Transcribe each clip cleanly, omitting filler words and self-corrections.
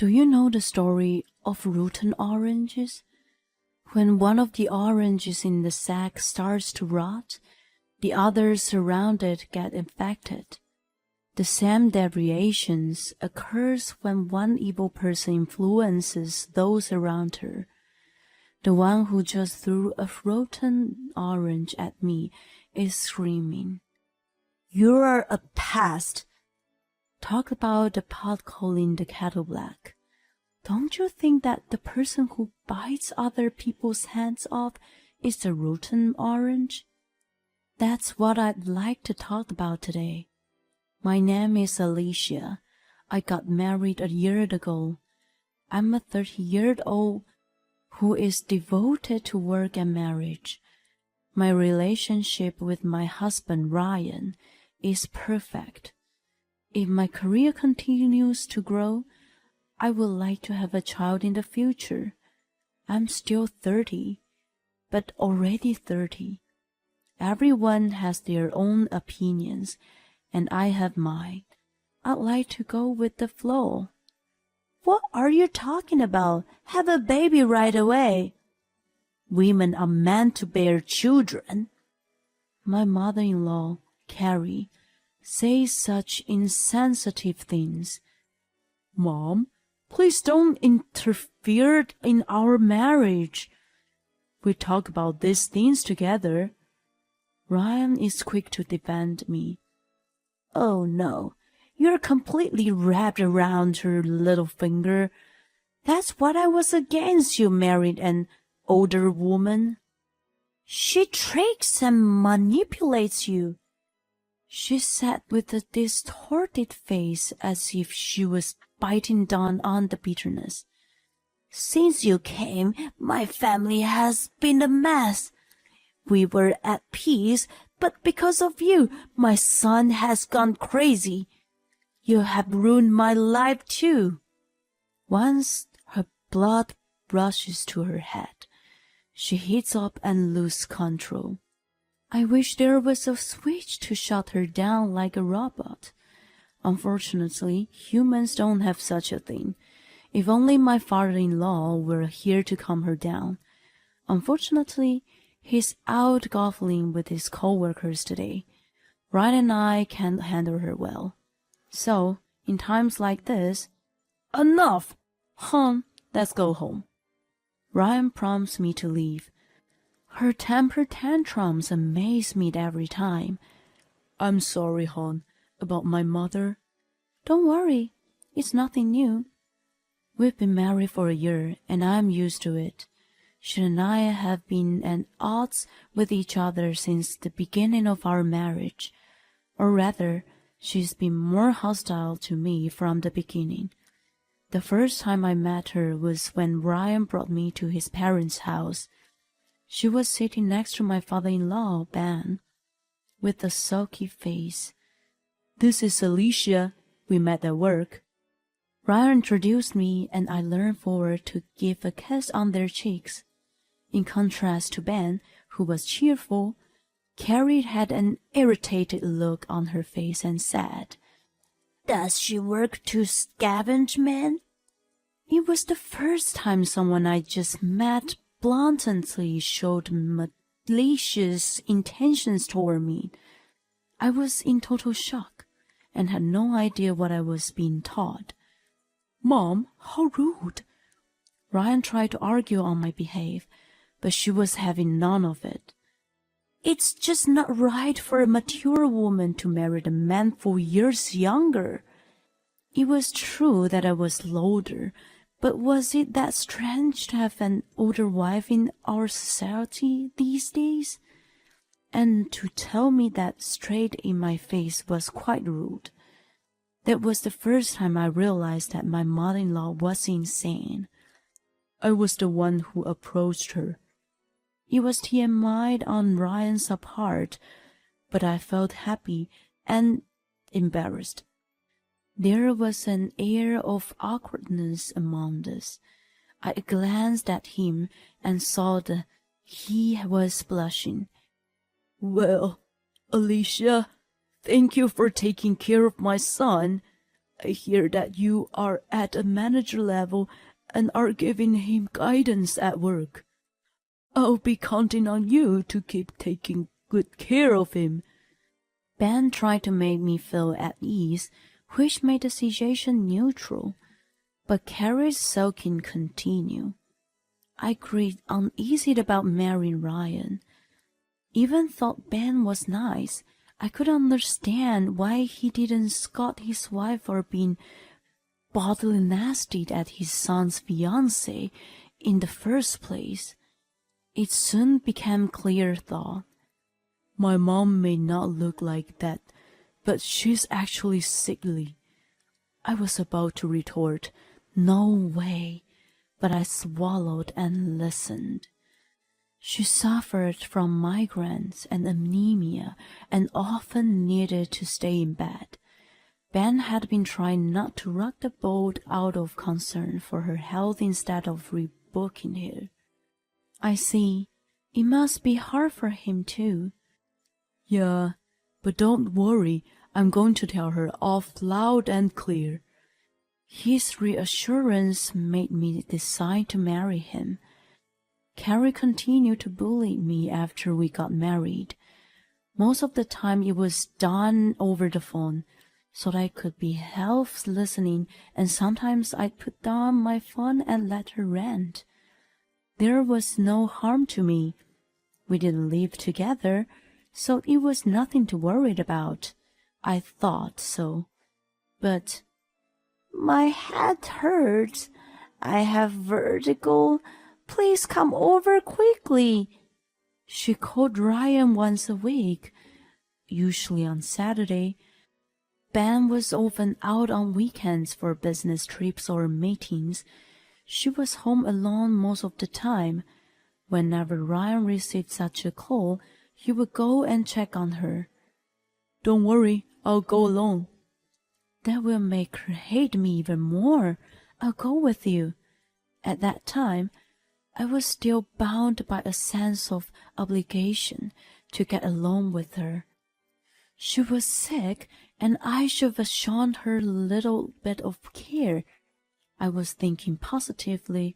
Do you know the story of rotten oranges? When one of the oranges in the sack starts to rot, the others around it get infected. The same deviations occurs when one evil person influences those around her. The one who just threw a rotten orange at me is screaming, "You're a pest!" Talk about the pot calling the kettle black. Don't you think that the person who bites other people's hands off is the rotten orange? That's what I'd like to talk about today. My name is Alicia. I got married a year ago. I'm a 30-year-old who is devoted to work and marriage. My relationship with my husband, Ryan, is perfect. If my career continues to grow, I would like to have a child in the future. I'm still 30, but already 30. Everyone has their own opinions, and I have mine. I'd like to go with the flow. What are you talking about? Have a baby right away. Women are meant to bear children. My mother-in-law, Carrie, says such insensitive things. Mom, please don't interfere in our marriage. We talk about these things together. Ryan is quick to defend me. Oh no, you're completely wrapped around her little finger. That's what I was against you married an older woman. She tricks and manipulates you. She sat with a distorted face as if she was biting down on the bitterness. Since you came, my family has been a mess. We were at peace, but because of you, my son has gone crazy. You have ruined my life too. Once her blood rushes to her head, she heats up and loses control. I wish there was a switch to shut her down like a robot. Unfortunately, humans don't have such a thing. If only my father-in-law were here to calm her down. Unfortunately, he's out golfing with his co-workers today. Ryan and I can't handle her well. So, in times like this, enough! Hon, let's go home. Ryan prompts me to leave. Her temper tantrums amaze me every time. I'm sorry, hon, about my mother. Don't worry, it's nothing new. We've been married for a year, and I'm used to it. She and I have been at odds with each other since the beginning of our marriage. Or rather, she's been more hostile to me from the beginning. The first time I met her was when Ryan brought me to his parents' house. She was sitting next to my father-in-law, Ben, with a sulky face. This is Alicia. We met at work. Ryan introduced me, and I leaned forward to give a kiss on their cheeks. In contrast to Ben, who was cheerful, Carrie had an irritated look on her face and said, "Does she work to scavenge men?" It was the first time someone I just met blatantly showed malicious intentions toward me. I was in total shock and had no idea what I was being taught. Mom, how rude! Ryan tried to argue on my behalf, but she was having none of it. It's just not right for a mature woman to marry a man 4 years younger. It was true that I was older, but was it that strange to have an older wife in our society these days? And to tell me that straight in my face was quite rude. That was the first time I realized that my mother-in-law was insane. I was the one who approached her. It was TMI on Ryan's part, but I felt happy and embarrassed. There was an air of awkwardness among us. I glanced at him and saw that he was blushing. Well, Alicia, thank you for taking care of my son. I hear that you are at a manager level and are giving him guidance at work. I'll be counting on you to keep taking good care of him." Ben tried to make me feel at ease, which made the situation neutral, but Carrie's sulking continued. I grew uneasy about marrying Ryan. Even thought Ben was nice. I couldn't understand why he didn't scold his wife for being bodily nasty at his son's fiancée in the first place. It soon became clear thought. My mom may not look like that, but she's actually sickly. I was about to retort, "No way," but I swallowed and listened. She suffered from migraines and anemia and often needed to stay in bed. Ben had been trying not to rock the boat out of concern for her health instead of rebooking her. I see. It must be hard for him too. Yeah, but don't worry. I'm going to tell her off loud and clear. His reassurance made me decide to marry him. Carrie continued to bully me after we got married. Most of the time it was done over the phone, so that I could be half listening, and sometimes I'd put down my phone and let her rant. There was no harm to me. We didn't live together, so it was nothing to worry about. I thought so. But my head hurts. I have vertigo. Please come over quickly. She called Ryan once a week, usually on Saturday. Ben was often out on weekends for business trips or meetings. She was home alone most of the time. Whenever Ryan received such a call, he would go and check on her. Don't worry, I'll go alone. That will make her hate me even more. I'll go with you. At that time, I was still bound by a sense of obligation to get along with her. She was sick, and I should have shown her a little bit of care. I was thinking positively.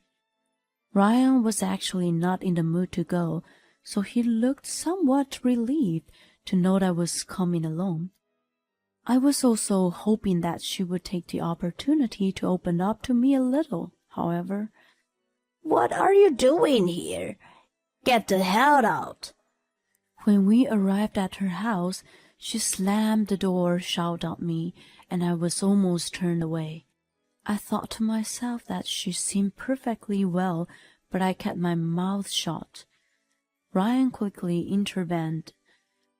Ryan was actually not in the mood to go, so he looked somewhat relieved to know that I was coming along. I was also hoping that she would take the opportunity to open up to me a little, however. What are you doing here? Get the hell out. When we arrived at her house, she slammed the door shut on me, and I was almost turned away. I thought to myself that she seemed perfectly well, but I kept my mouth shut. Ryan quickly intervened.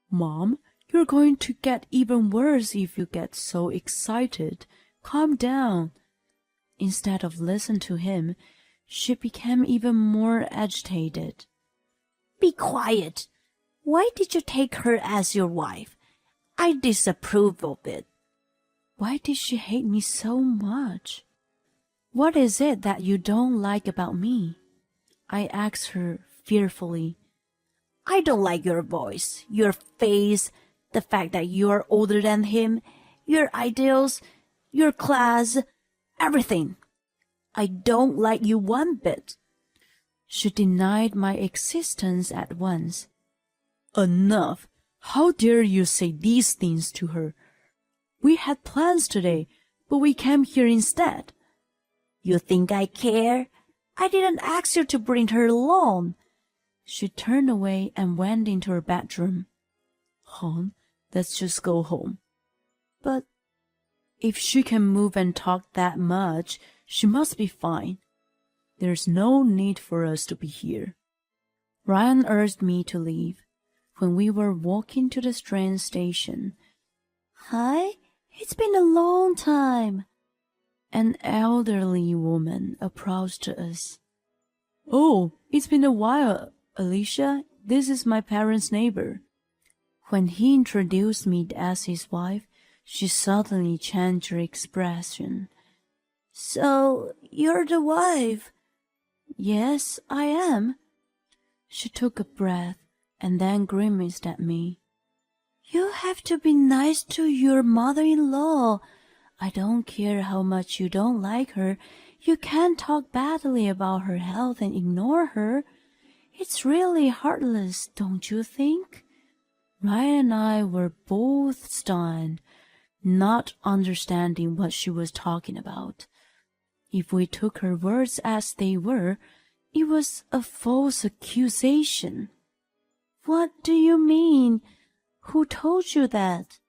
Mom, you're going to get even worse if you get so excited. Calm down. Instead of listening to him, she became even more agitated. Be quiet. Why did you take her as your wife? I disapprove of it. Why did she hate me so much? What is it that you don't like about me? I asked her fearfully. I don't like your voice, your face, the fact that you're older than him, your ideals, your class, everything. I don't like you one bit. She denied my existence at once. Enough! How dare you say these things to her? We had plans today, but we came here instead. You think I care? I didn't ask you to bring her along. She turned away and went into her bedroom. Hon, let's just go home. But if she can move and talk that much, she must be fine. There's no need for us to be here. Ryan urged me to leave. When we were walking to the train station, Hi, it's been a long time. An elderly woman approached us. Oh, it's been a while, Alicia. This is my parents' neighbor. When he introduced me as his wife, she suddenly changed her expression. So, you're the wife? Yes, I am. She took a breath and then grimaced at me. You have to be nice to your mother-in-law. I don't care how much you don't like her. You can't talk badly about her health and ignore her. It's really heartless, don't you think? Ryan and I were both stunned, not understanding what she was talking about. If we took her words as they were, it was a false accusation. What do you mean? Who told you that?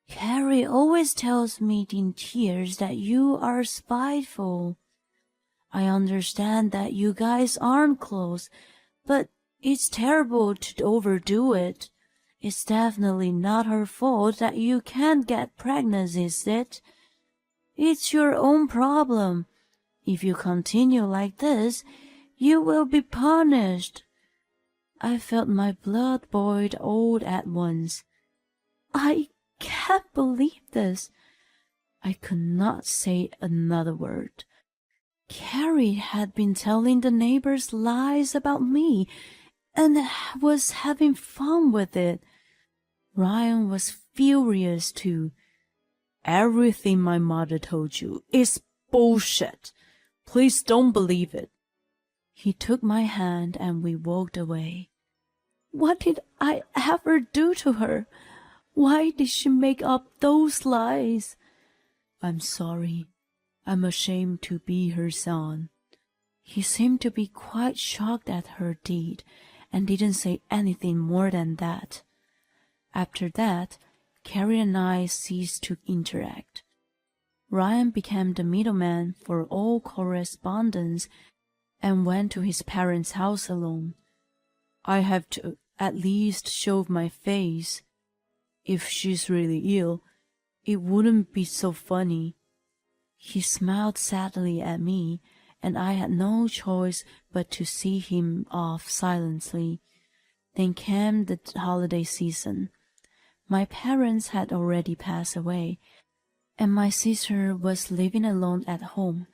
Carrie always tells me in tears that you are spiteful. I understand that you guys aren't close, but it's terrible to overdo it. It's definitely not her fault that you can't get pregnant, is it? It's your own problem. If you continue like this, you will be punished. I felt my blood boil all at once. I can't believe this. I could not say another word. Carrie had been telling the neighbors lies about me and was having fun with it. Ryan was furious too. Everything my mother told you is bullshit. Please don't believe it. He took my hand and we walked away. What did I ever do to her? Why did she make up those lies? I'm sorry. I'm ashamed to be her son. He seemed to be quite shocked at her deed and didn't say anything more than that. After that, Carrie and I ceased to interact. Ryan became the middleman for all correspondence and went to his parents' house alone. I have to at least show my face. If she's really ill, it wouldn't be so funny. He smiled sadly at me, and I had no choice but to see him off silently. Then came the holiday season. My parents had already passed away, and my sister was living alone at home.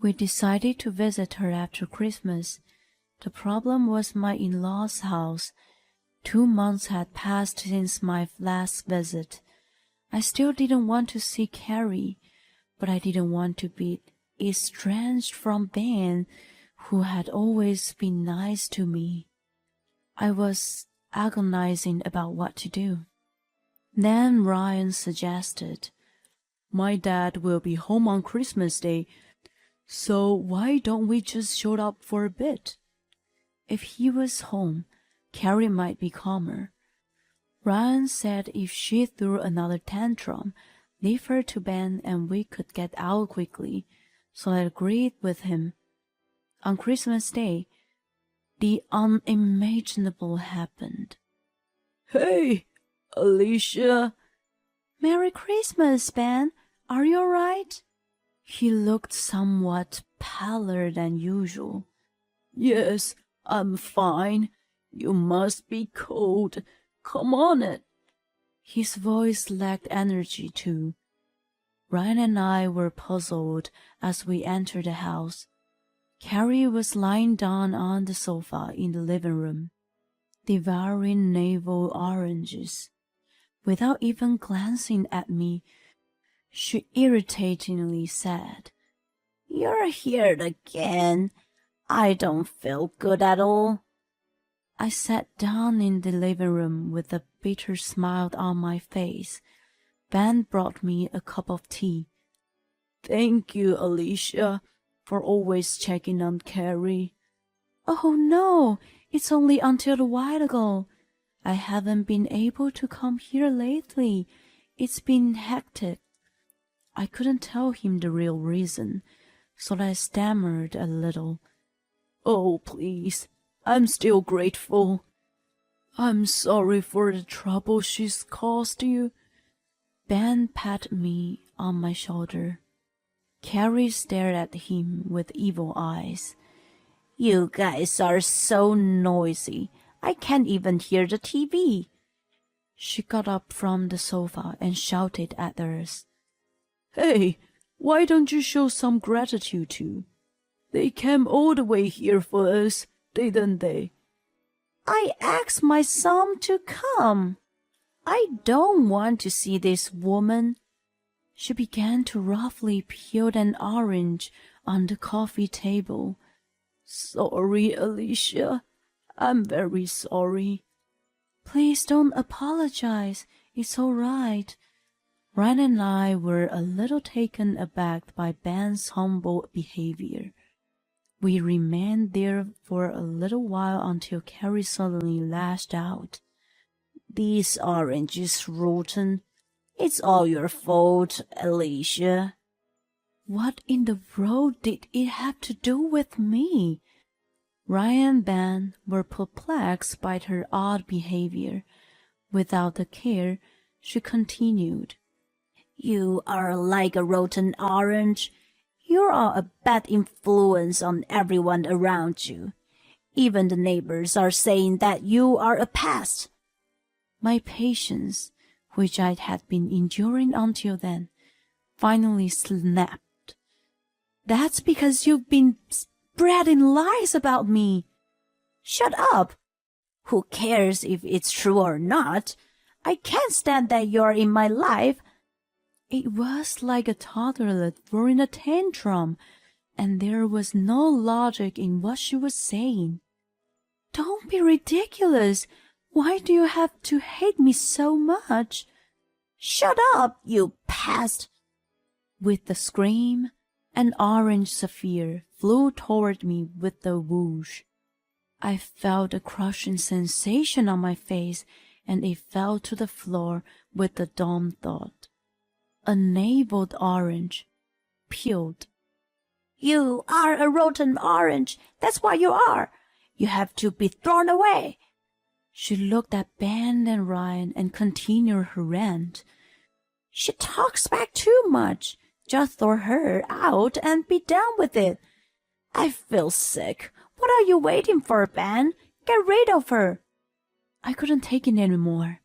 We decided to visit her after Christmas. The problem was my in-laws' house. 2 months had passed since my last visit. I still didn't want to see Carrie, but I didn't want to be estranged from Ben, who had always been nice to me. I was agonizing about what to do. Then Ryan suggested, My dad will be home on Christmas Day, so why don't we just show up for a bit? If he was home, Carrie might be calmer. Ryan said if she threw another tantrum, leave her to Ben and we could get out quickly, so I agreed with him. On Christmas Day, the unimaginable happened. Hey, Alicia! Merry Christmas, Ben. Are you all right? He looked somewhat paler than usual. Yes, I'm fine. You must be cold. Come on it. His voice lacked energy, too. Ryan and I were puzzled as we entered the house. Carrie was lying down on the sofa in the living room, devouring navel oranges. Without even glancing at me, she irritatingly said, You're here again. I don't feel good at all. I sat down in the living room with a bitter smile on my face. Ben brought me a cup of tea. Thank you, Alicia, for always checking on Carrie. Oh, no, it's only until a while ago. I haven't been able to come here lately. It's been hectic. I couldn't tell him the real reason, so I stammered a little. Oh, please, I'm still grateful. I'm sorry for the trouble she's caused you. Ben patted me on my shoulder. Carrie stared at him with evil eyes. You guys are so noisy. I can't even hear the TV. She got up from the sofa and shouted at us. Hey, why don't you show some gratitude too? They came all the way here for us, didn't they? I asked my son to come. I don't want to see this woman. She began to roughly peel an orange on the coffee table. "Sorry, Alicia. I'm very sorry." "Please don't apologize. It's all right." Ryan and I were a little taken aback by Ben's humble behavior. We remained there for a little while until Carrie suddenly lashed out. "This orange is rotten. It's all your fault, Alicia." What in the world did it have to do with me? Ryan and Ben were perplexed by her odd behavior. Without a care, she continued. "You are like a rotten orange. You are a bad influence on everyone around you. Even the neighbors are saying that you are a pest." My patience, which I had been enduring until then, finally snapped. "That's because you've been spreading lies about me." "Shut up. Who cares if it's true or not? I can't stand that you're in my life." It was like a toddler throwing a tantrum, and there was no logic in what she was saying. "Don't be ridiculous. Why do you have to hate me so much?" "Shut up, you pest!" With a scream, an orange sapphire flew toward me with a whoosh. I felt a crushing sensation on my face, and it fell to the floor with a dumb thud. A naveled orange, peeled. "You are a rotten orange. That's what you are. You have to be thrown away." She looked at Ben and Ryan and continued her rant. "She talks back too much. Just throw her out and be done with it. I feel sick. What are you waiting for, Ben? Get rid of her." I couldn't take it anymore.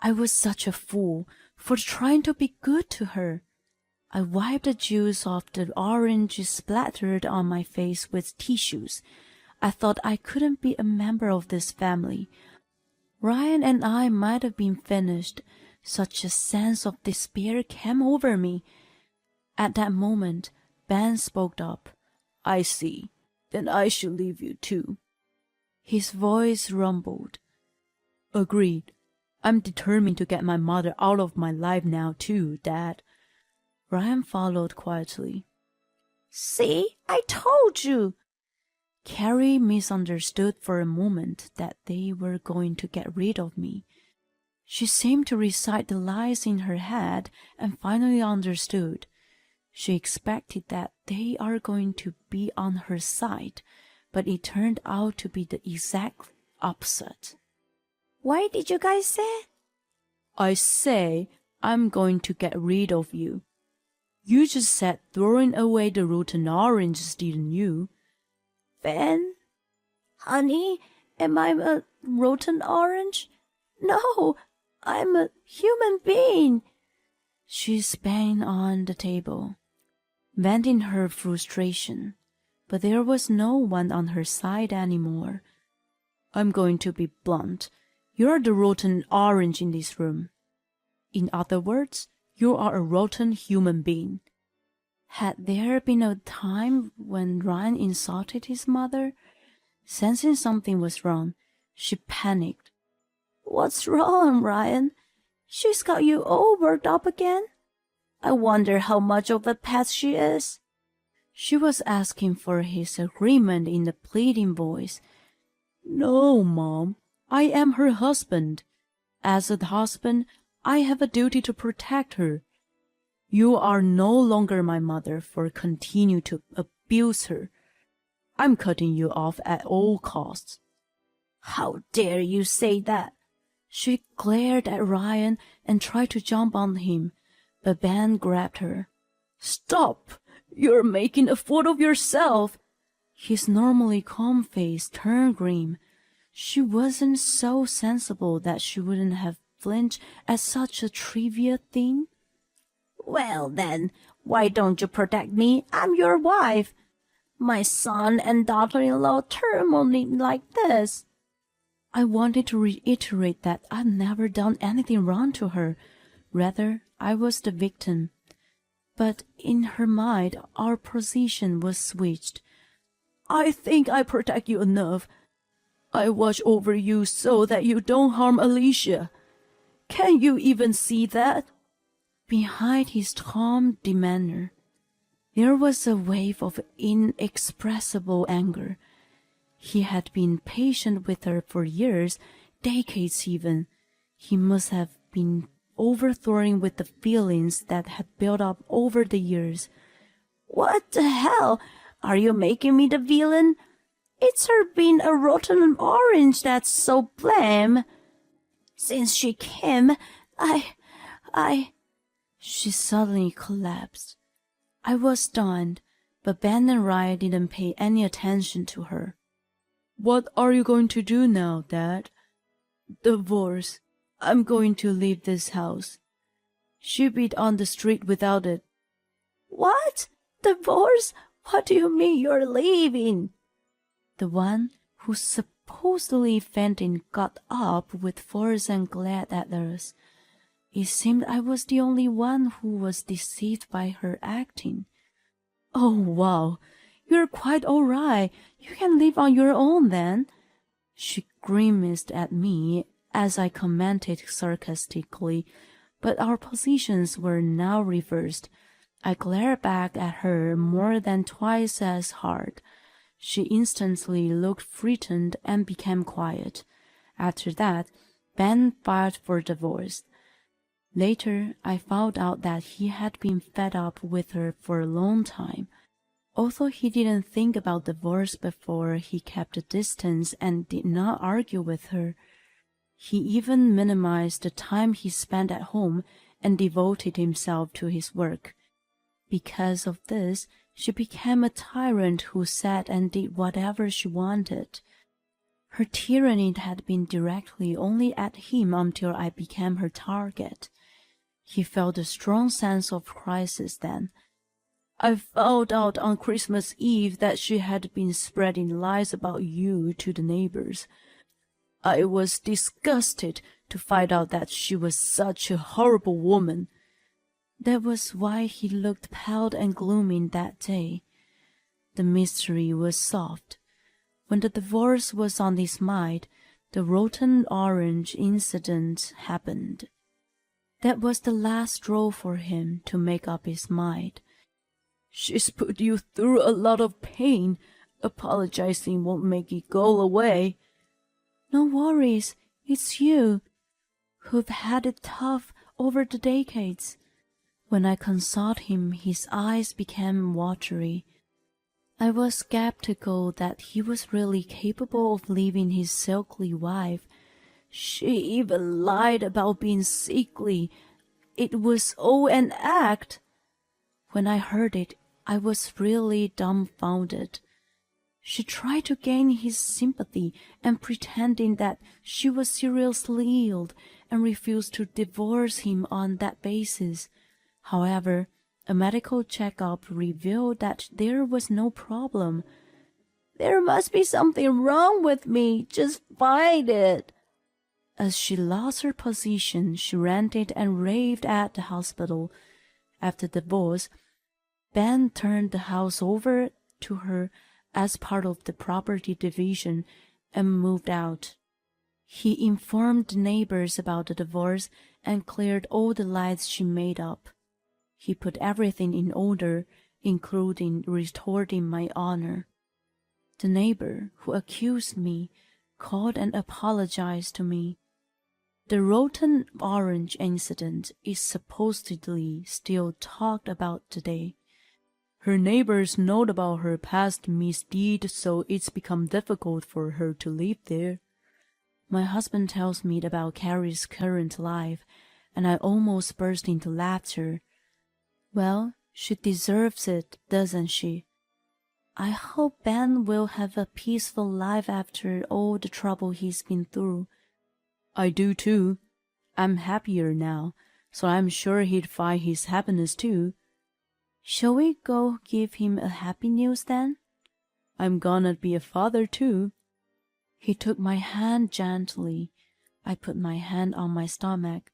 I was such a fool for trying to be good to her. I wiped the juice off the orange splattered on my face with tissues. I thought I couldn't be a member of this family. Ryan and I might have been finished. Such a sense of despair came over me. At that moment, Ben spoke up. "I see. Then I should leave you too." His voice rumbled. "Agreed. I'm determined to get my mother out of my life now too, Dad." Ryan followed quietly. "See, I told you." Carrie misunderstood for a moment that they were going to get rid of me. She seemed to recite the lies in her head and finally understood. She expected that they are going to be on her side, but it turned out to be the exact opposite. "Why did you guys say?" "I say I'm going to get rid of you. You just said throwing away the rotten oranges, didn't you?" "Ben? Honey, am I a rotten orange? No, I'm a human being." She banged on the table, venting her frustration, but there was no one on her side anymore. "I'm going to be blunt. You're the rotten orange in this room. In other words, you are a rotten human being." Had there been a time when Ryan insulted his mother? Sensing something was wrong, she panicked. "What's wrong, Ryan? She's got you all worked up again? I wonder how much of a pest she is." She was asking for his agreement in a pleading voice. "No, Mom. I am her husband. As a husband, I have a duty to protect her. You are no longer my mother for continue to abuse her. I'm cutting you off at all costs." "How dare you say that?" She glared at Ryan and tried to jump on him, but Ben grabbed her. "Stop! You're making a fool of yourself." His normally calm face turned grim. She wasn't so sensible that she wouldn't have flinched at such a trivial thing. "Well then, why don't you protect me? I'm your wife. My son and daughter-in-law turn on me like this." I wanted to reiterate that I'd never done anything wrong to her. Rather, I was the victim. But in her mind, our position was switched. I think I protect you enough. I watch over you so that you don't harm Alicia. Can you even see that? Behind his calm demeanor, there was a wave of inexpressible anger. He had been patient with her for years, decades even. He must have been overthrowing with the feelings that had built up over the years. What the hell? Are you making me the villain? It's her being a rotten orange that's so blame. Since she came, She suddenly collapsed. I was stunned, but Ben and Ryan didn't pay any attention to her. What are you going to do now, Dad? Divorce. I'm going to leave this house. She'll be on the street without it. What? Divorce? What do you mean you're leaving? The one who supposedly fainted got up with force and glared at us. It seemed I was the only one who was deceived by her acting. Oh, wow. You're quite all right. You can live on your own then. She grimaced at me as I commented sarcastically, but our positions were now reversed. I glared back at her more than twice as hard. She instantly looked frightened and became quiet. After that, Ben filed for divorce. Later, I found out that he had been fed up with her for a long time. Although he didn't think about divorce before, he kept a distance and did not argue with her. He even minimized the time he spent at home and devoted himself to his work. Because of this, she became a tyrant who sat and did whatever she wanted. Her tyranny had been directly only at him until I became her target. He felt a strong sense of crisis then. I found out on Christmas Eve that she had been spreading lies about you to the neighbors. I was disgusted to find out that she was such a horrible woman. That was why he looked pale and gloomy that day. The mystery was solved. When the divorce was on his mind, the rotten orange incident happened. That was the last straw for him to make up his mind. She's put you through a lot of pain. Apologizing won't make it go away. No worries, it's you who've had it tough over the decades. When I consoled him, his eyes became watery. I was skeptical that he was really capable of leaving his silky wife. She even lied about being sickly. It was all an act. When I heard it, I was really dumbfounded. She tried to gain his sympathy and pretending that she was seriously ill and refused to divorce him on that basis. However, a medical checkup revealed that there was no problem. There must be something wrong with me. Just find it. As she lost her position, she ranted and raved at the hospital. After the divorce, Ben turned the house over to her as part of the property division and moved out. He informed the neighbors about the divorce and cleared all the lies she made up. He put everything in order, including restoring my honor. The neighbor who accused me called and apologized to me. The rotten orange incident is supposedly still talked about today. Her neighbors know about her past misdeed, so it's become difficult for her to live there. My husband tells me about Carrie's current life, and I almost burst into laughter. Well, she deserves it, doesn't she? I hope Ben will have a peaceful life after all the trouble he's been through. I do too. I'm happier now, so I'm sure he'd find his happiness too. Shall we go give him a happy news then? I'm gonna be a father too. He took my hand gently. I put my hand on my stomach,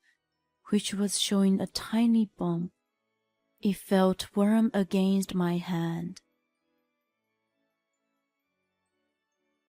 which was showing a tiny bump. It felt warm against my hand.